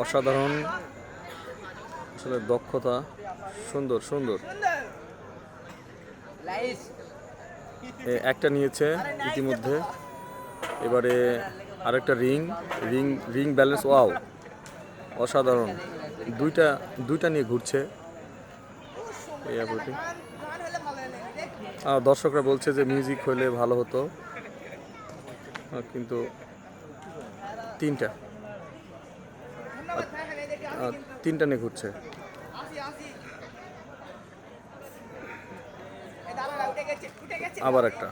অসাধারণ আসলে দক্ষতা, সুন্দর সুন্দর। একটা নিয়েছে ইতিমধ্যে, এবারে আরেকটা ring ring ring balance, wow অসাধারণ। দুইটা দুইটা নিয়ে ঘুরছে এই অ্যাপটি। দর্শকরা বলছে যে মিউজিক হলে ভালো হতো, কিন্তু তিনটা তিনটা নিয়ে ঘুরছে। আবার একটা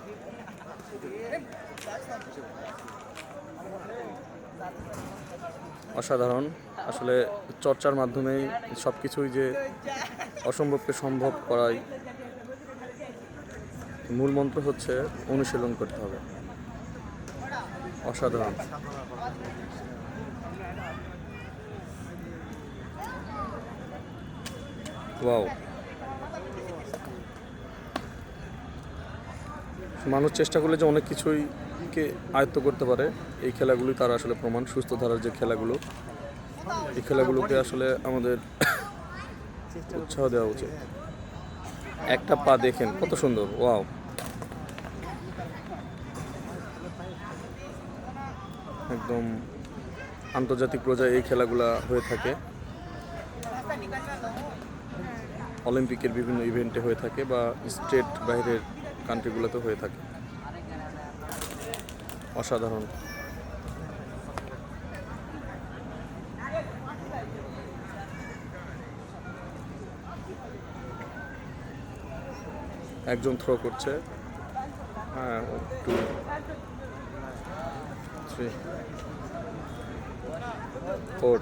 অসাধারণ। আসলে চর্চার মাধ্যমেই সব কিছুই যে অসম্ভবকে সম্ভব করাই মূল মন্ত্র হচ্ছে অনুশীলন করতে হবে। অসাধারণ। ওয়াও, মানুষ চেষ্টা করলে যে অনেক কিছুই কে আয়ত্ত করতে পারে, এই খেলাগুলি তার আসলে প্রমাণ। সুস্থ ধারার যে খেলাগুলো, এই খেলাগুলোকে আসলে আমাদের উৎসাহ দেওয়া উচিত। একটা পা দেখেন কত সুন্দর, ওয়াও। একদম আন্তর্জাতিক পর্যায়ে এই খেলাগুলা হয়ে থাকে, অলিম্পিকের বিভিন্ন ইভেন্টে হয়ে থাকে বা স্টেট বাইরের কান্ট্রিগুলোতে হয়ে থাকে। অসাধারণ। একজন থ্রো করছে, হ্যাঁ, 2 3 4।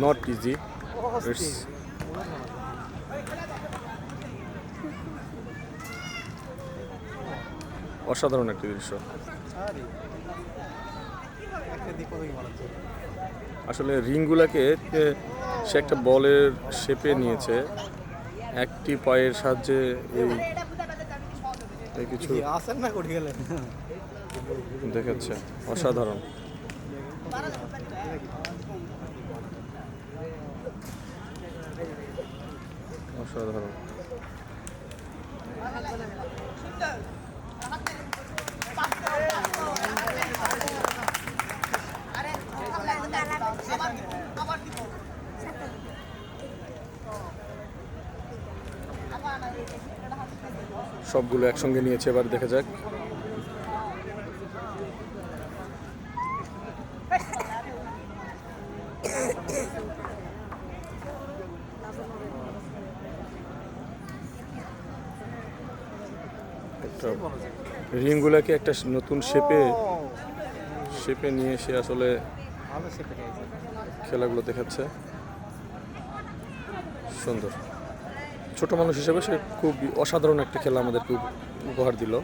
Not easy. It's অসাধারণ একটি দৃশ্য। আসলে রিংগুলাকে সে একটা বলের শেপে নিয়েছে, একটি পায়ের সাহায্যে এই কিছু দেখাচ্ছে। অসাধারণ। অসাধারণ। সবগুলো একসঙ্গে নিয়েছে, এবার দেখা যাক। রিংগুলাকে একটা নতুন শেপে নিয়ে এসে আসলে খেলাগুলো দেখাচ্ছে। সুন্দর। ছোট মানুষ হিসেবে সে খুব অসাধারণ একটা খেলা আমাদেরকে উপহার দিল।